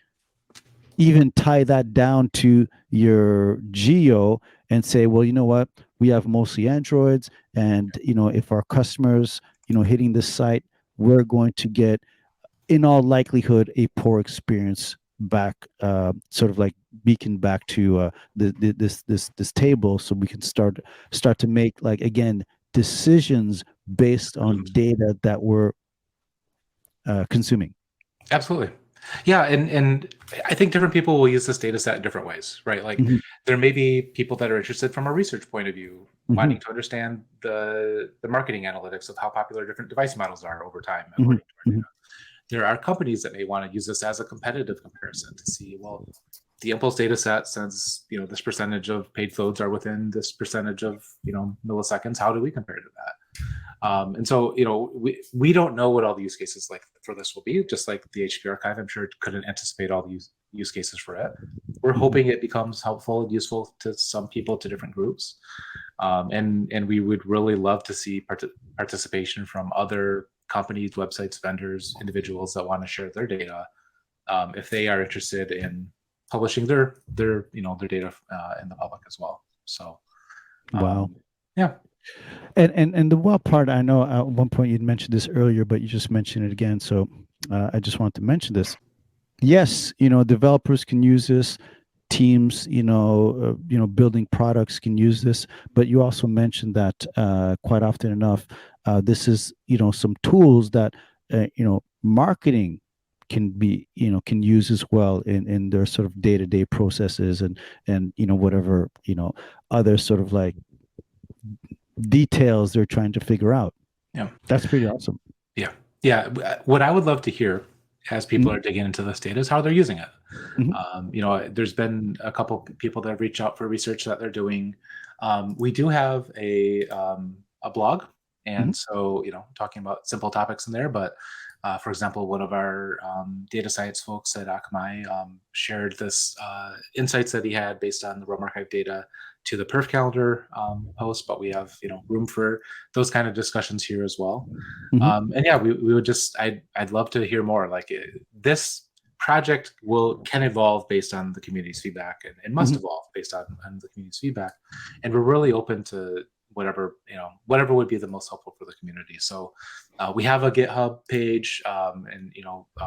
even tie that down to your geo and say, well, you know what, we have mostly Androids, and if our customers hitting this site, we're going to get in all likelihood a poor experience back, sort of like beacon back to this table, so we can start to make, like, again, decisions based on data that we're consuming.
Absolutely. Yeah, and I think different people will use this data set in different ways, right? Like
Hmm.
there may be people that are interested from a research point of view,
Hmm.
wanting to understand the marketing analytics of how popular different device models are over time
Hmm.
according to our data. There are companies that may want to use this as a competitive comparison to see, well, the Impulse data set says, this percentage of paid loads are within this percentage of, milliseconds. How do we compare to that? And so, we don't know what all the use cases like for this will be, just like the HP archive, I'm sure couldn't anticipate all the use cases for it. We're
Hmm.
hoping it becomes helpful and useful to some people, to different groups. And we would really love to see participation from other companies, websites, vendors, individuals that want to share their data, if they are interested in publishing their data in the public as well. So
Wow.
yeah.
And the wild part, I know at one point you'd mentioned this earlier, but you just mentioned it again. So I just wanted to mention this. Yes, developers can use this. Teams, building products can use this. But you also mentioned that quite often enough, this is, some tools that, marketing can use as well in their sort of day-to-day processes and whatever other sort of like details they're trying to figure out.
Yeah.
That's pretty awesome.
Yeah. Yeah. What I would love to hear as people
Mhm.
are digging into this data is how they're using it.
Mhm.
There's been a couple people that have reached out for research that they're doing. We do have a blog,
Mhm.
and so talking about simple topics in there. But for example, one of our data science folks at Akamai shared this insights that he had based on the Rum Archive data to the Perf calendar post. But we have room for those kind of discussions here as well.
Mhm.
And yeah, we would just I'd love to hear more. Like this project can evolve based on the community's feedback and must
Mhm.
evolve based on the community's feedback, and we're really open to whatever would be the most helpful for the community. So we have a GitHub page, and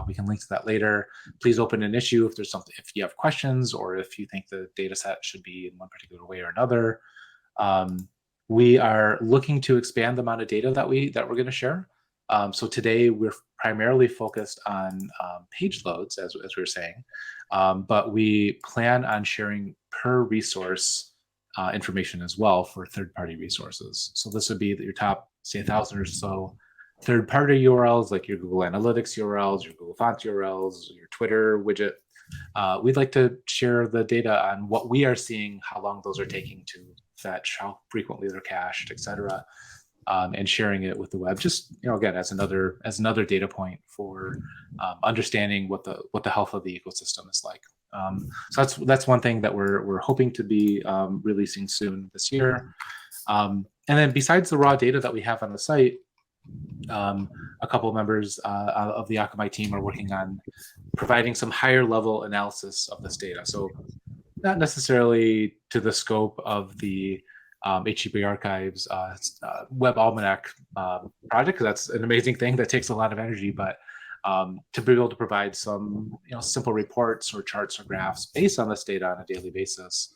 we can link to that later. Please open an issue if there's something, if you have questions, or if you think the data set should be in one particular way or another. We are looking to expand the amount of data that we're going to share. So today we're primarily focused on page loads, as we were saying, but we plan on sharing per resource information as well for third-party resources. So this would be your top, say, 1,000 or so third-party URLs, like your Google Analytics URLs, your Google Font URLs, your Twitter widget. We'd like to share the data on what we are seeing, how long those are taking to fetch, how frequently they're cached, etc., and sharing it with the web. Just again, as another data point for understanding what the health of the ecosystem is like. So that's one thing that we're hoping to be releasing soon this year. And then besides the raw data that we have on the site, a couple of members of the Akamai team are working on providing some higher level analysis of this data. So not necessarily to the scope of the HTTP Archives Web Almanac project, because that's an amazing thing that takes a lot of energy, but to be able to provide some simple reports or charts or graphs based on this data on a daily basis,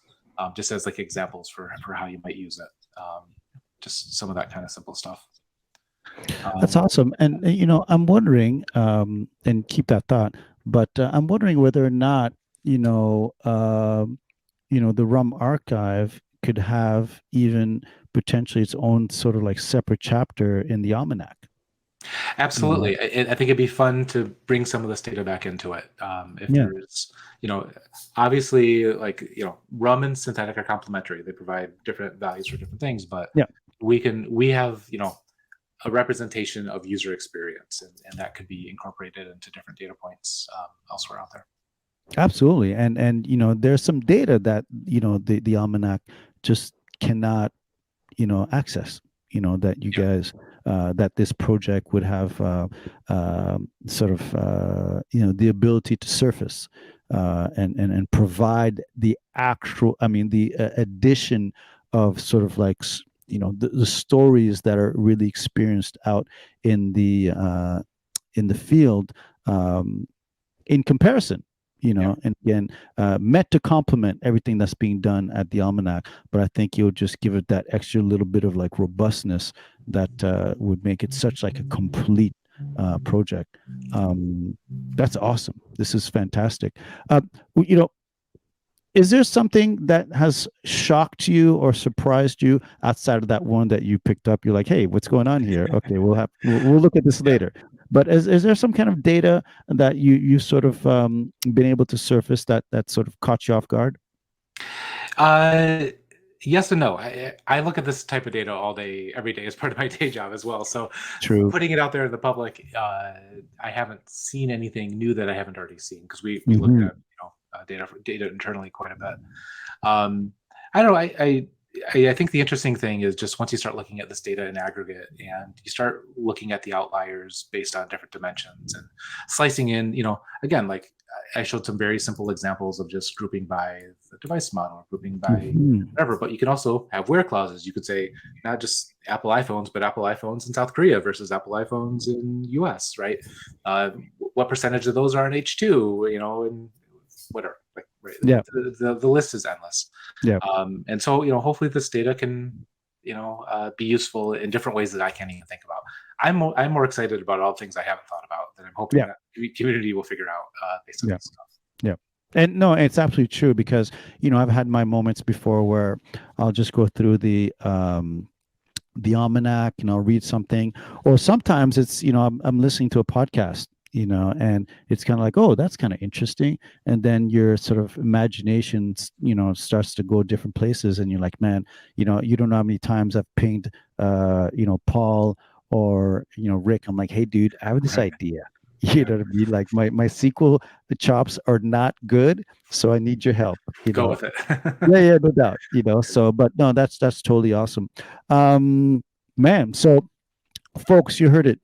just as like examples for how you might use it. Just some of that kind of simple stuff.
That's awesome. And I'm wondering, and keep that thought, but I'm wondering whether or not, the Rum Archive could have even potentially its own sort of like separate chapter in the almanac.
Absolutely. I think it'd be fun to bring some of this data back into it. If
Yeah.
there's, obviously, like, rum and synthetic are complementary. They provide different values for different things, but
Yeah.
we have, a representation of user experience, and that could be incorporated into different data points elsewhere out there.
Absolutely. And there's some data that, the almanac just cannot, access, that you guys that this project would have sort of the ability to surface and provide the actual, I mean, the addition of sort of like the stories that are really experienced out in the field, in comparison, and again, meant to complement everything that's being done at the almanac, but I think you'll just give it that extra little bit of like robustness that would make it such like a complete project. That's awesome. This is fantastic. You know, is there something that has shocked you or surprised you outside of that one that you picked up? You're like, hey, what's going on here? Okay, we'll look at this
Yeah.
later. But is there some kind of data that you sort of been able to surface that sort of caught you off guard?
Yes and no. I look at this type of data all day, every day as part of my day job as well. So
True.
putting it out there in the public, I haven't seen anything new that I haven't already seen, because we look
Hmm.
at data internally quite a bit. I don't know. I think the interesting thing is just once you start looking at this data in aggregate and you start looking at the outliers based on different dimensions and slicing in, again, like I showed some very simple examples of just grouping by the device model, grouping by whatever, but you can also have where clauses. You could say not just Apple iPhones, but Apple iPhones in South Korea versus Apple iPhones in US, right? What percentage of those are in H2, and whatever. Like, right?
Yeah.
The list is endless.
Yeah.
And so, hopefully this data can, be useful in different ways that I can't even think about. I'm more excited about all the things I haven't thought about that I'm hoping that the community will figure out based on this stuff.
Yeah. And no, it's absolutely true because, I've had my moments before where I'll just go through the almanac, read something, or sometimes it's, I'm listening to a podcast, and it's kind of like, oh, that's kind of interesting. And then your sort of imagination, starts to go different places. And you're like, man, you don't know how many times I've pinged, Paul or, Rick. I'm like, hey, dude, I have this idea. You know what I mean? Like my SQL chops are not good, so I need your help.
Go with it.
Yeah, no doubt. So, but no, that's totally awesome. Man, so folks, you heard it.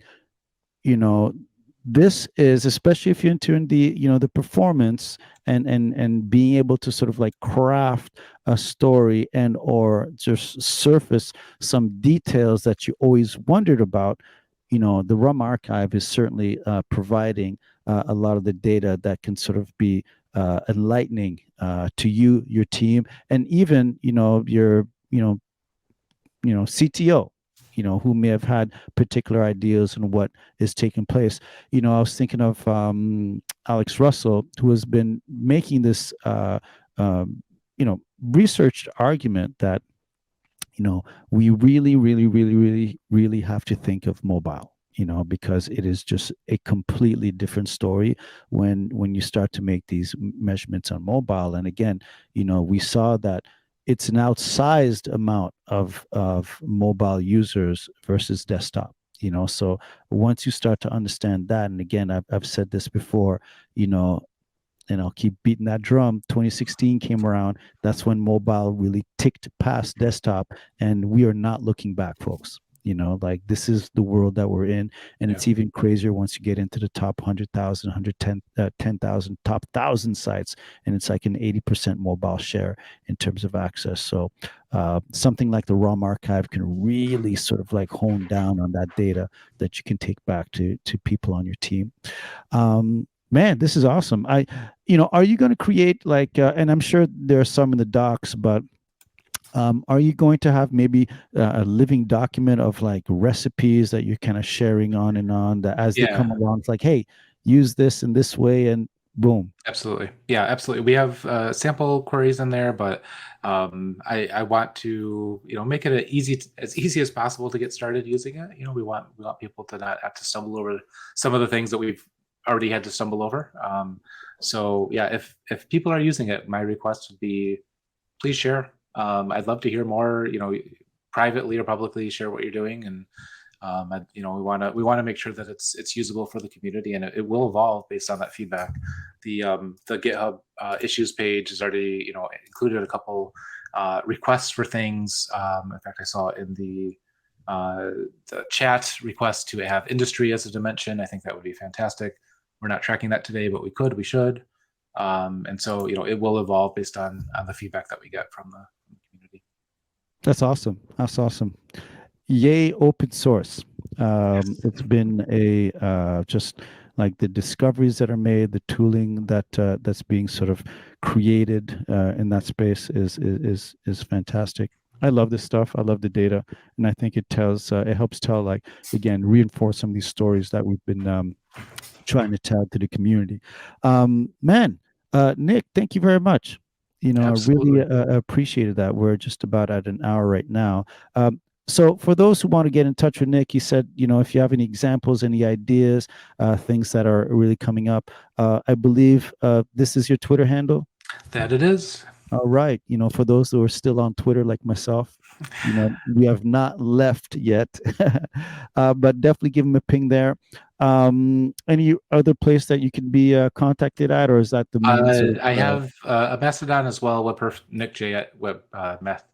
This is, especially if you're into the performance and being able to sort of like craft a story and or just surface some details that you always wondered about. The Rum Archive is certainly providing a lot of the data that can sort of be enlightening to you, your team, and even your CTO, who may have had particular ideas on what is taking place. I was thinking of Alex Russell, who has been making this researched argument that we really, really, really, really, really have to think of mobile, because it is just a completely different story when you start to make these measurements on mobile. And again, we saw that it's an outsized amount of mobile users versus desktop. So once you start to understand that, and again, I've said this before, and I'll keep beating that drum. 2016 came around. That's when mobile really ticked past desktop, and we are not looking back, folks. Like this is the world that we're in, and it's even crazier once you get into the top 100,000, 10,000, top 1,000 sites, and it's like an 80% mobile share in terms of access. So something like the Rum Archive can really sort of like hone down on that data that you can take back to people on your team. Man, this is awesome. Are you going to create like, and I'm sure there are some in the docs, but are you going to have maybe a living document of like recipes that you're kind of sharing on and on that as they come along, it's like, hey, use this in this way and boom.
Absolutely. Yeah, absolutely. We have sample queries in there, but I want to, make it as easy as possible to get started using it. We want people to not have to stumble over some of the things that we've already had to stumble over. So yeah, if people are using it, my request would be, please share. I'd love to hear more, privately or publicly share what you're doing. And, we want to make sure that it's usable for the community, and it will evolve based on that feedback. The GitHub issues page has already, included a couple requests for things. In fact, I saw in the chat request to have industry as a dimension. I think that would be fantastic. We're not tracking that today, but we should. And so, it will evolve based on the feedback that we get from the community.
That's awesome. That's awesome. Yay, open source. It's been a just like the discoveries that are made, the tooling that's being sort of created in that space is fantastic. I love this stuff. I love the data, and I think it helps tell, like, again, reinforce some of these stories that we've been trying to tell to the community. Man, Nic, thank you very much.
Absolutely.
I really appreciated that. We're just about at an hour right now. So for those who want to get in touch with Nic, he said, if you have any examples, any ideas, things that are really coming up, I believe this is your Twitter handle.
That it is.
All right. For those who are still on Twitter like myself, we have not left yet, but definitely give him a ping there. Any other place that you can be contacted at, or is that the main?
I have a Mastodon as well. Nic J at web math.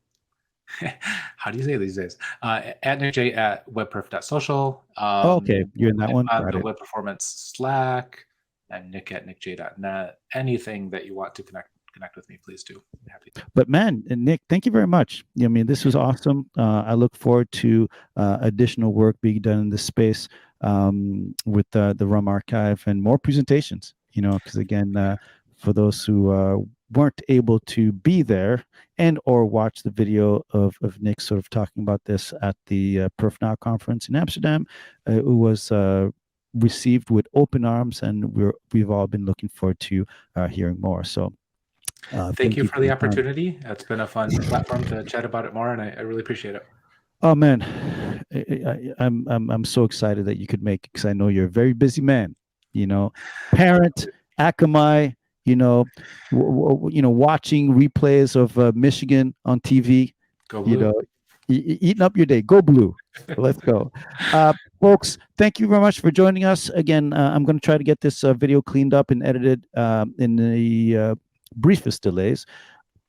how do you say it these days? At Nic J at webperf.social.
Okay, you're in that one.
On
Got
the
it.
Web Performance Slack, and Nic at nicj.net. Anything that you want to connect with me, please do. I'm happy to.
But man, and Nic, thank you very much. I mean, this was awesome. I look forward to additional work being done in this space with the Rum Archive and more presentations. Because again, for those who weren't able to be there and or watch the video of Nic sort of talking about this at the Perf.Now conference in Amsterdam, it was received with open arms, and we've all been looking forward to hearing more. So.
Thank you for the
your time.
opportunity. It's been a fun platform to chat about it more, and I really appreciate it.
Oh man, I'm so excited that you could make it, because I know you're a very busy man. Parent, Akamai. Watching replays of Michigan on TV.
Go Blue.
Eating up your day. Go Blue. Let's go. Folks, thank you very much for joining us. Again, I'm going to try to get this video cleaned up and edited in the briefest delays.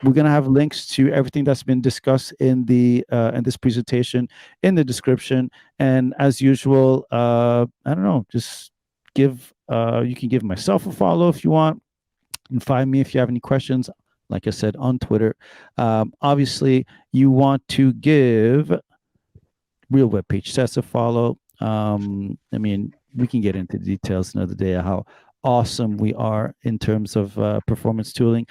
We're going to have links to everything that's been discussed in this presentation in the description. And as usual, I don't know, just you can give myself a follow if you want, and find me if you have any questions. Like I said, on Twitter. Obviously, you want to give Real WebPageTest a follow. I mean, we can get into the details another day of how awesome we are in terms of performance tooling.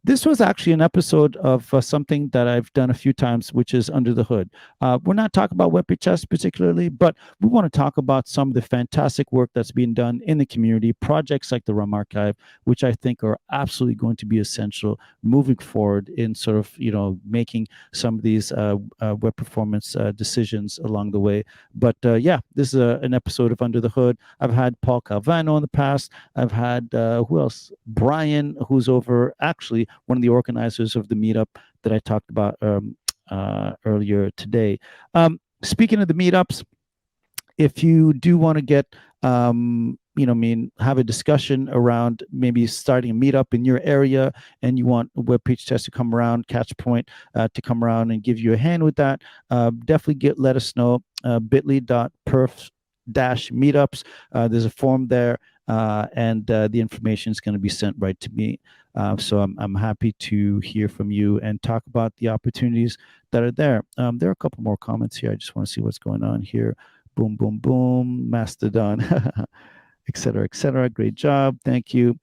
This was actually an episode of something that I've done a few times, which is Under the Hood. We're not talking about WebPageTest particularly, but we want to talk about some of the fantastic work that's being done in the community, projects like the Rum Archive, which I think are absolutely going to be essential moving forward in sort of, making some of these web performance decisions along the way. But yeah, this is an episode of Under the Hood. I've had Paul Calvano in the past. I've had who else? Brian, who's actually one of the organizers of the meetup that I talked about earlier today. Speaking of the meetups, if you do want to get have a discussion around maybe starting a meetup in your area, and you want WebPageTest to come around, Catchpoint to come around and give you a hand with that, definitely let us know. bit.ly.perf-meetups. There's a form there, and the information is going to be sent right to me. So I'm happy to hear from you and talk about the opportunities that are there. There are a couple more comments here. I just want to see what's going on here. Boom, boom, boom. Mastodon, et cetera, et cetera. Great job. Thank you.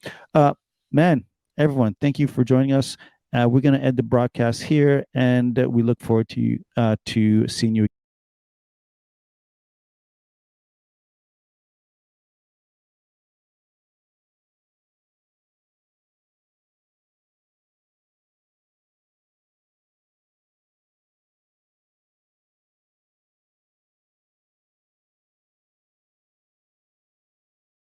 Man, everyone, thank you for joining us. We're going to end the broadcast here, and we look forward to seeing you